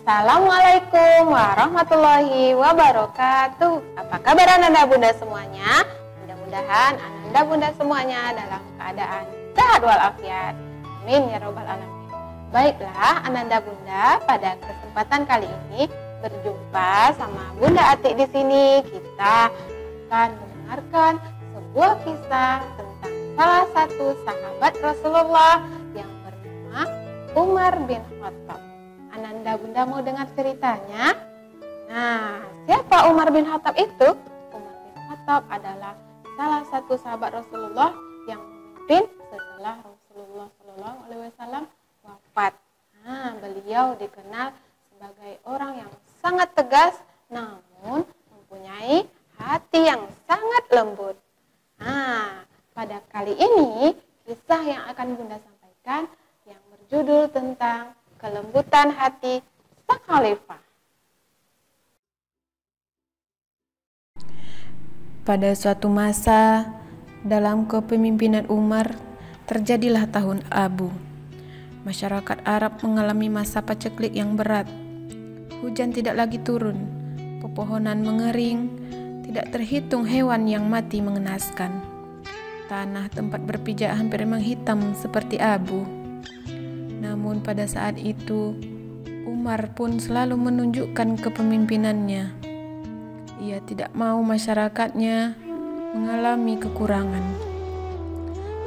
Assalamualaikum warahmatullahi wabarakatuh. Apa kabar Ananda Bunda semuanya? Mudah-mudahan Ananda Bunda semuanya dalam keadaan sehat walafiat. Amin ya robbal alamin. Baiklah Ananda Bunda, pada kesempatan kali ini berjumpa sama Bunda Atik di sini. Kita akan mendengarkan sebuah kisah tentang salah satu sahabat Rasulullah yang bernama Umar bin Khattab. Ananda Bunda mau dengar ceritanya? Nah, siapa Umar bin Khattab itu? Umar bin Khattab adalah salah satu sahabat Rasulullah yang memimpin setelah Rasulullah SAW wafat. Nah, beliau dikenal sebagai orang yang sangat tegas, namun mempunyai hati yang sangat lembut. Nah, pada kali ini kisah yang akan Bunda sampaikan yang berjudul tentang kelembutan hati sang khalifah. Pada suatu masa dalam kepemimpinan Umar terjadilah tahun abu. Masyarakat Arab mengalami masa paceklik yang berat. Hujan tidak lagi turun, pepohonan mengering, tidak terhitung hewan yang mati mengenaskan. Tanah tempat berpijak hampir menghitam seperti abu. Namun pada saat itu, Umar pun selalu menunjukkan kepemimpinannya. Ia tidak mau masyarakatnya mengalami kekurangan.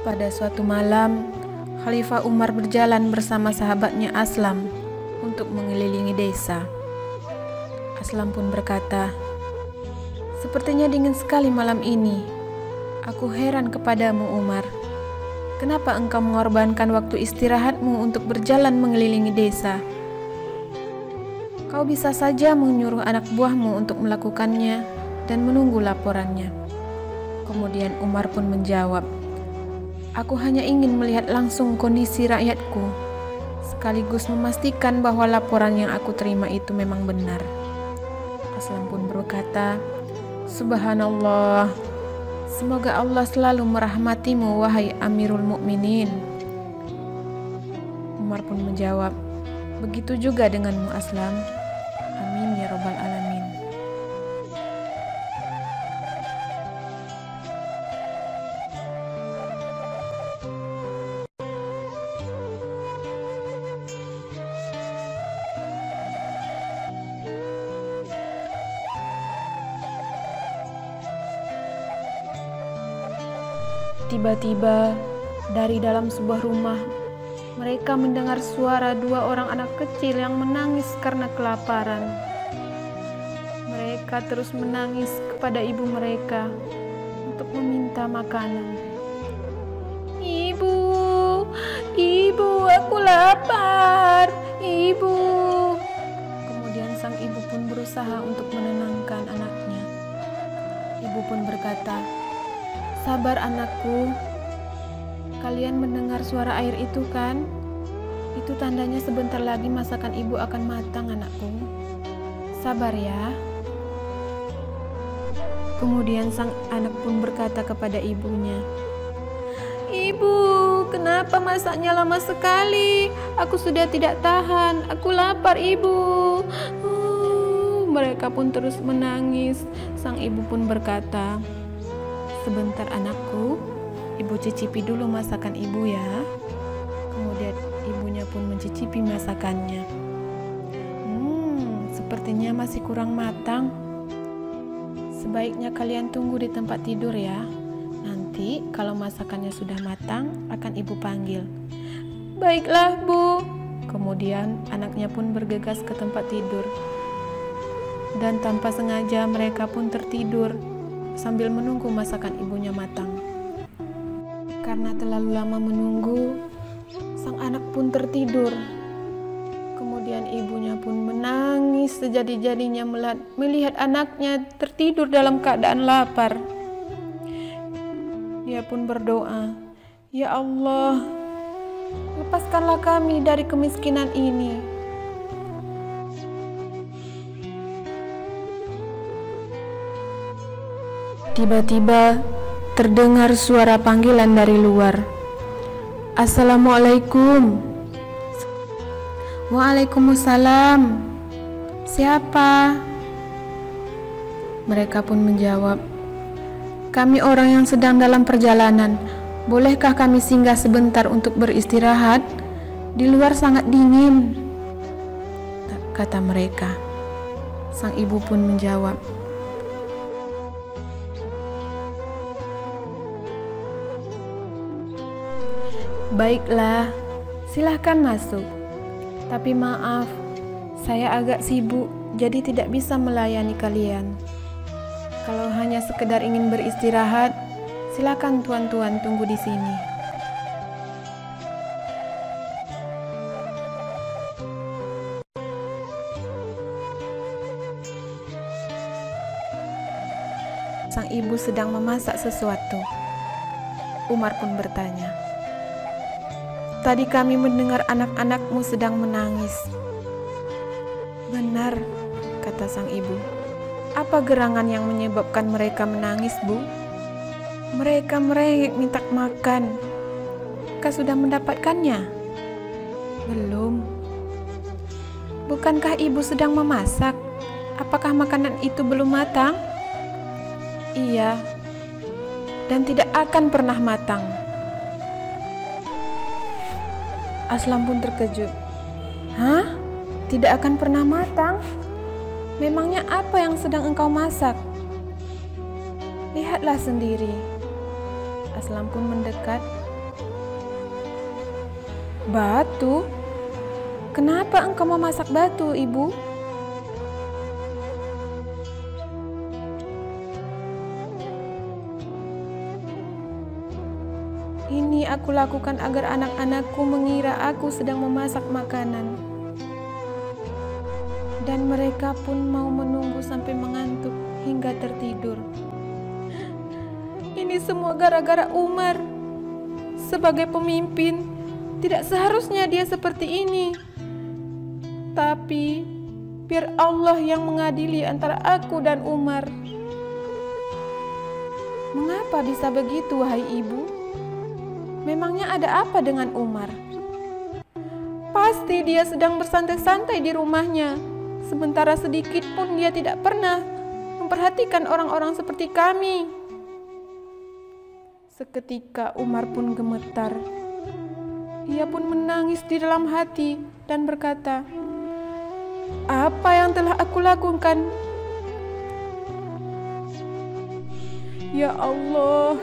Pada suatu malam, Khalifah Umar berjalan bersama sahabatnya Aslam untuk mengelilingi desa. Aslam pun berkata, "Sepertinya dingin sekali malam ini. Aku heran kepadamu, Umar. Kenapa engkau mengorbankan waktu istirahatmu untuk berjalan mengelilingi desa? Kau bisa saja menyuruh anak buahmu untuk melakukannya dan menunggu laporannya." Kemudian Umar pun menjawab, "Aku hanya ingin melihat langsung kondisi rakyatku, sekaligus memastikan bahwa laporan yang aku terima itu memang benar." Aslam pun berkata, "Subhanallah, semoga Allah selalu merahmatimu, wahai Amirul Mukminin." Umar pun menjawab, "Begitu juga denganmu, Aslam. Amin ya robbal alamin." Tiba-tiba, dari dalam sebuah rumah, mereka mendengar suara dua orang anak kecil yang menangis karena kelaparan. Mereka terus menangis kepada ibu mereka untuk meminta makanan. "Ibu, ibu, aku lapar, ibu." Kemudian sang ibu pun berusaha untuk menenangkan anaknya. Ibu pun berkata, "Sabar anakku, kalian mendengar suara air itu kan? Itu tandanya sebentar lagi masakan ibu akan matang anakku. Sabar ya." Kemudian sang anak pun berkata kepada ibunya, "Ibu, kenapa masaknya lama sekali? Aku sudah tidak tahan, aku lapar ibu." Mereka pun terus menangis. Sang ibu pun berkata, "Sebentar anakku, ibu cicipi dulu masakan ibu ya." Kemudian ibunya pun mencicipi masakannya. Sepertinya masih kurang matang. Sebaiknya kalian tunggu di tempat tidur ya. Nanti kalau masakannya sudah matang, akan ibu panggil." "Baiklah bu." Kemudian anaknya pun bergegas ke tempat tidur. Dan tanpa sengaja mereka pun tertidur sambil menunggu masakan ibunya matang. Karena terlalu lama menunggu, sang anak pun tertidur. Kemudian ibunya pun menangis sejadi-jadinya melihat anaknya tertidur dalam keadaan lapar. Dia pun berdoa, "Ya Allah, lepaskanlah kami dari kemiskinan ini." Tiba-tiba terdengar suara panggilan dari luar. "Assalamualaikum." "Waalaikumsalam." "Siapa?" Mereka pun menjawab, "Kami orang yang sedang dalam perjalanan. Bolehkah kami singgah sebentar untuk beristirahat? Di luar sangat dingin," kata mereka. Sang ibu pun menjawab, "Baiklah, silahkan masuk. Tapi maaf, saya agak sibuk, jadi tidak bisa melayani kalian. Kalau hanya sekedar ingin beristirahat, silakan tuan-tuan tunggu di sini." Sang ibu sedang memasak sesuatu. Umar pun bertanya, "Tadi kami mendengar anak-anakmu sedang menangis." "Benar," kata sang ibu. "Apa gerangan yang menyebabkan mereka menangis, Bu?" "Mereka merengek minta makan. Kau sudah mendapatkannya?" "Belum." "Bukankah ibu sedang memasak? Apakah makanan itu belum matang?" "Iya, dan tidak akan pernah matang." Aslam pun terkejut. "Hah? Tidak akan pernah matang? Memangnya apa yang sedang engkau masak? Lihatlah sendiri." Aslam pun mendekat. "Batu? Kenapa engkau memasak batu, Ibu?" "Ini aku lakukan agar anak-anakku mengira aku sedang memasak makanan. Dan mereka pun mau menunggu sampai mengantuk hingga tertidur. Ini semua gara-gara Umar. Sebagai pemimpin, tidak seharusnya dia seperti ini. Tapi, biar Allah yang mengadili antara aku dan Umar." "Mengapa bisa begitu, wahai ibu? Memangnya ada apa dengan Umar?" "Pasti dia sedang bersantai-santai di rumahnya. Sementara sedikit pun dia tidak pernah memperhatikan orang-orang seperti kami." Seketika Umar pun gemetar. Ia pun menangis di dalam hati dan berkata, "Apa yang telah aku lakukan? Ya Allah,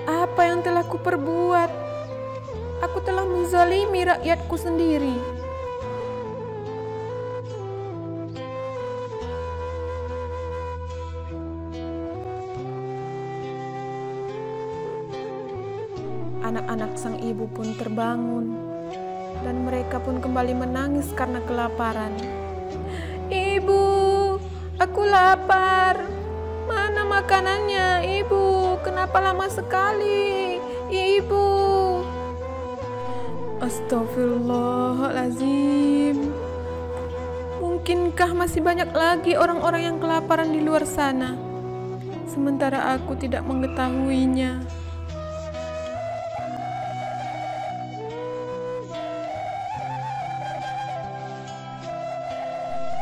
apa yang telah kuperbuat? Aku telah menzalimi rakyatku sendiri." Anak-anak sang ibu pun terbangun, dan mereka pun kembali menangis karena kelaparan. "Ibu, aku lapar. Mana makanannya, Ibu? Kenapa lama sekali, Ibu?" Astagfirullahaladzim. Mungkinkah masih banyak lagi orang-orang yang kelaparan di luar sana, sementara aku tidak mengetahuinya?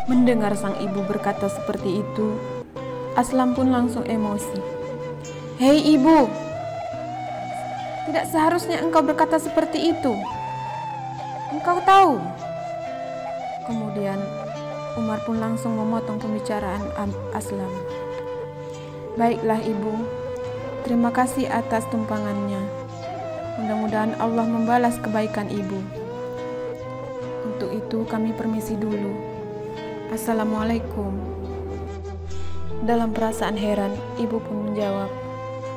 Mendengar sang ibu berkata seperti itu, Aslam pun langsung emosi. "Hei ibu, tidak seharusnya engkau berkata seperti itu. Engkau tahu." Kemudian Umar pun langsung memotong pembicaraan Aslam. "Baiklah ibu, terima kasih atas tumpangannya. Mudah-mudahan Allah membalas kebaikan ibu. Untuk itu kami permisi dulu. Assalamualaikum." Dalam perasaan heran, ibu pun menjawab,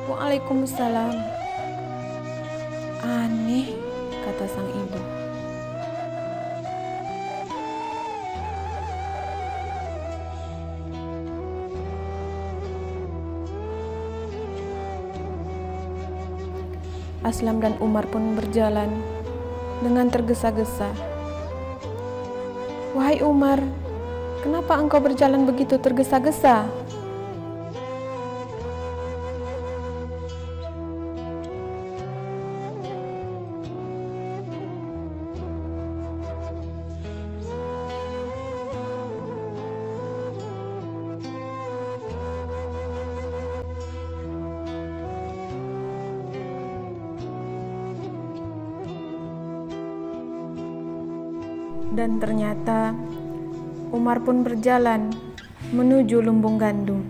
"Waalaikumsalam." "Aneh," kata sang ibu. Aslam dan Umar pun berjalan dengan tergesa-gesa. "Wahai Umar, kenapa engkau berjalan begitu tergesa-gesa?" Dan ternyata Umar pun berjalan menuju lumbung gandum.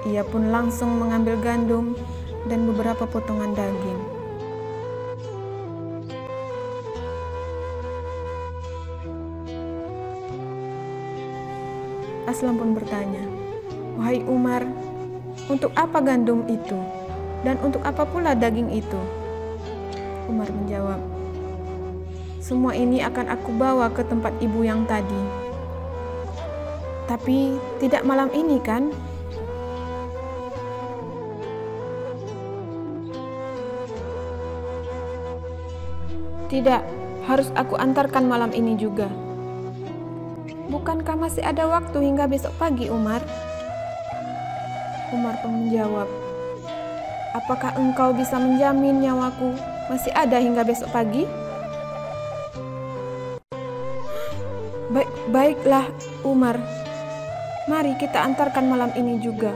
Ia pun langsung mengambil gandum dan beberapa potongan daging. Aslam pun bertanya, "Wahai Umar, untuk apa gandum itu? Dan untuk apa pula daging itu?" Umar menjawab, "Semua ini akan aku bawa ke tempat ibu yang tadi. Tapi tidak malam ini kan?" "Tidak, harus aku antarkan malam ini juga." "Bukankah masih ada waktu hingga besok pagi, Umar?" Umar pun menjawab, "Apakah engkau bisa menjamin nyawaku masih ada hingga besok pagi?" Baiklah, Umar. Mari kita antarkan malam ini juga.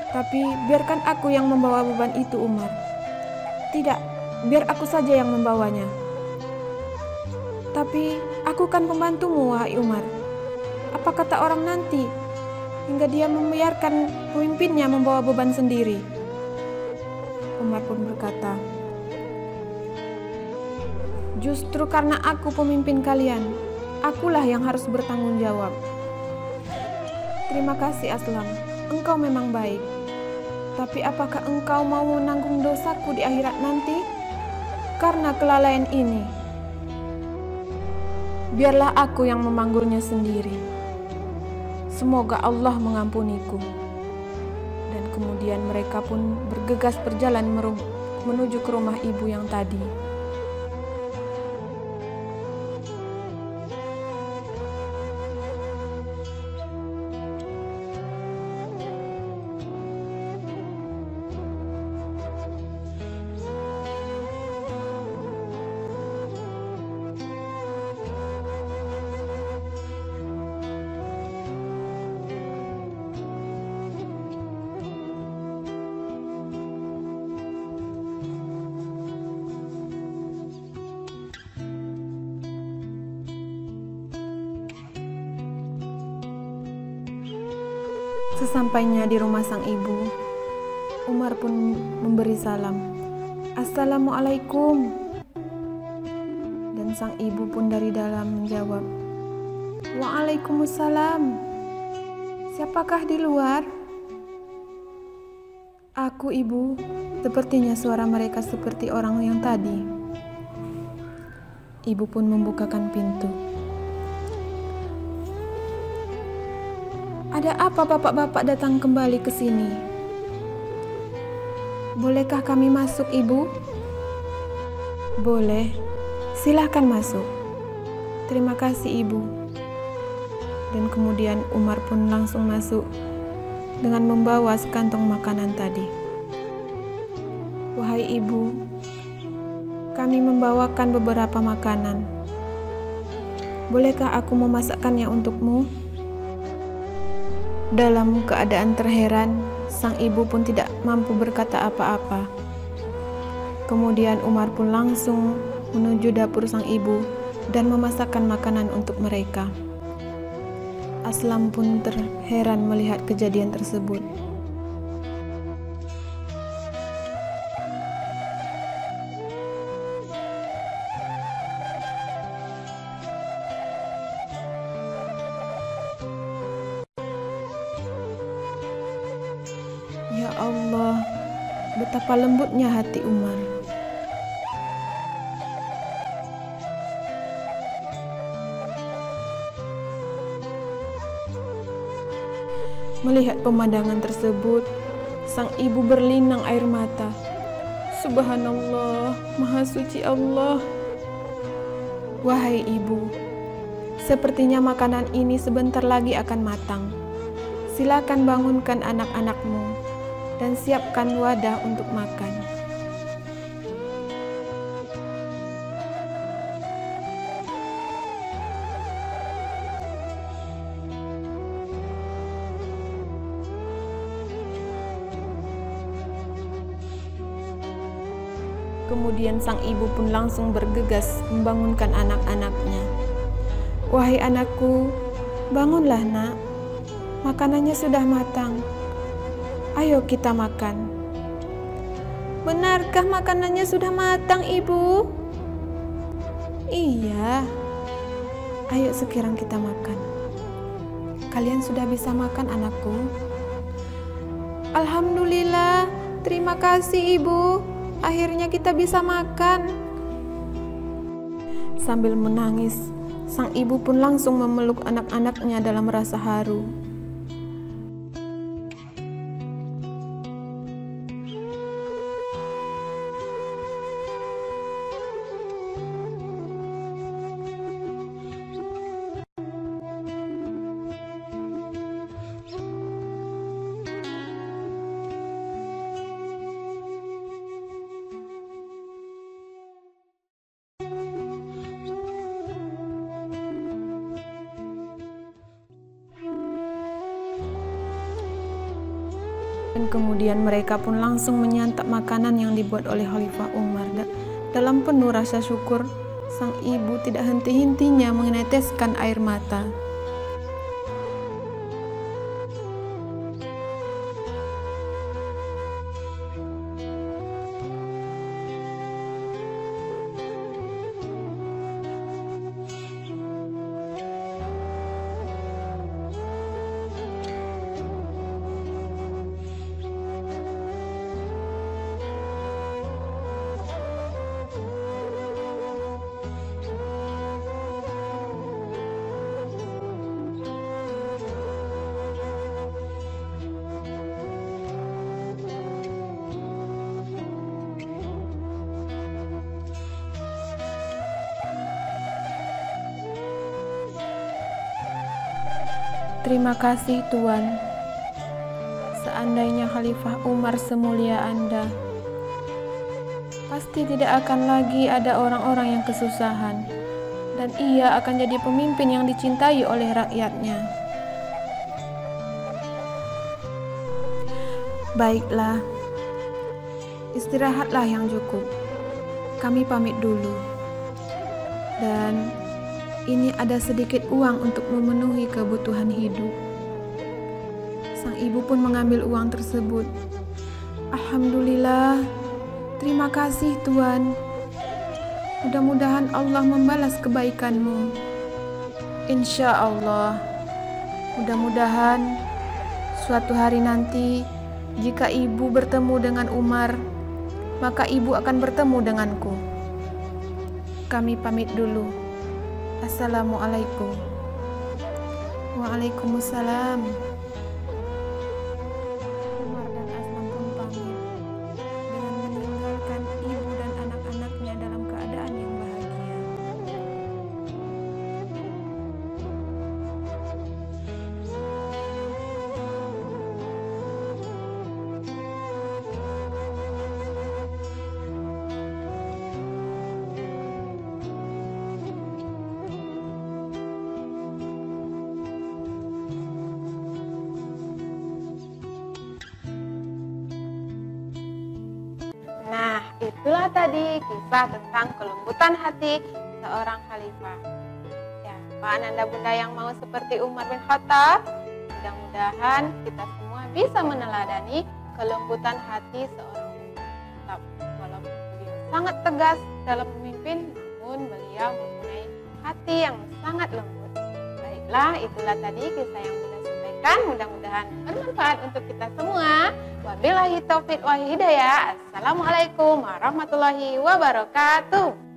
Tapi biarkan aku yang membawa beban itu, Umar." "Tidak, biar aku saja yang membawanya." "Tapi aku kan pembantumu, wahai Umar. Apa kata orang nanti hingga dia membiarkan pemimpinnya membawa beban sendiri?" Umar pun berkata, "Justru karena aku pemimpin kalian, akulah yang harus bertanggung jawab." "Terima kasih Aslam, engkau memang baik. Tapi apakah engkau mau menanggung dosaku di akhirat nanti karena kelalaian ini?" "Biarlah aku yang memanggulnya sendiri. Semoga Allah mengampuniku." Dan kemudian mereka pun bergegas berjalan menuju ke rumah ibu yang tadi. Sesampainya di rumah sang ibu, Umar pun memberi salam, "Assalamualaikum." Dan sang ibu pun dari dalam menjawab, "Waalaikumsalam. Siapakah di luar?" "Aku, Ibu." Sepertinya suara mereka seperti orang yang tadi. Ibu pun membukakan pintu. "Ada apa bapak-bapak datang kembali ke sini? Bolehkah kami masuk, Ibu?" "Boleh, silahkan masuk." "Terima kasih, Ibu." Dan kemudian Umar pun langsung masuk dengan membawa sekantong makanan tadi. "Wahai Ibu, kami membawakan beberapa makanan. Bolehkah aku memasakkannya untukmu?" Dalam keadaan terheran, sang ibu pun tidak mampu berkata apa-apa. Kemudian Umar pun langsung menuju dapur sang ibu dan memasakkan makanan untuk mereka. Aslam pun terheran melihat kejadian tersebut. Ya Allah, betapa lembutnya hati Umar. Melihat pemandangan tersebut, sang ibu berlinang air mata. Subhanallah, Maha Suci Allah. Wahai ibu, sepertinya makanan ini sebentar lagi akan matang. Silakan bangunkan anak-anakmu dan siapkan wadah untuk makan. Kemudian sang ibu pun langsung bergegas membangunkan anak-anaknya. Wahai anakku, bangunlah nak. Makanannya sudah matang. Ayo kita makan. Benarkah makanannya sudah matang, Ibu? Iya. Ayo sekarang kita makan. Kalian sudah bisa makan, anakku? Alhamdulillah. Terima kasih, Ibu. Akhirnya kita bisa makan. Sambil menangis, sang ibu pun langsung memeluk anak-anaknya dalam rasa haru. Dan kemudian mereka pun langsung menyantap makanan yang dibuat oleh Khalifah Umar. Dalam penuh rasa syukur, sang ibu tidak henti-hentinya meneteskan air mata. Terima kasih Tuan. Seandainya Khalifah Umar semulia Anda, pasti tidak akan lagi ada orang-orang yang kesusahan, dan ia akan jadi pemimpin yang dicintai oleh rakyatnya. Baiklah, istirahatlah yang cukup. Kami pamit dulu. Dan ini ada sedikit uang untuk memenuhi kebutuhan hidup. Sang ibu pun mengambil uang tersebut. Alhamdulillah, terima kasih Tuan. Mudah-mudahan Allah membalas kebaikanmu. Insya Allah. Mudah-mudahan suatu hari nanti, jika ibu bertemu dengan Umar, maka ibu akan bertemu denganku. Kami pamit dulu. Assalamualaikum. Waalaikumsalam. Umar dan Aslam pun pamit dengan meninggalkan ibu dan anak-anaknya dalam keadaan yang bahagia. Nah, itulah tadi kisah tentang kelembutan hati seorang khalifah. Ya, Pak Ananda Bunda yang mau seperti Umar bin Khattab, mudah-mudahan kita semua bisa meneladani kelembutan hati seorang Umar. Walaupun beliau sangat tegas dalam memimpin, namun beliau mempunyai hati yang sangat lembut. Baiklah, itulah tadi kisah yang Bunda sampaikan. Mudah-mudahan bermanfaat untuk kita semua. Wabillahi taufiq wal hidayah. Assalamualaikum warahmatullahi wabarakatuh.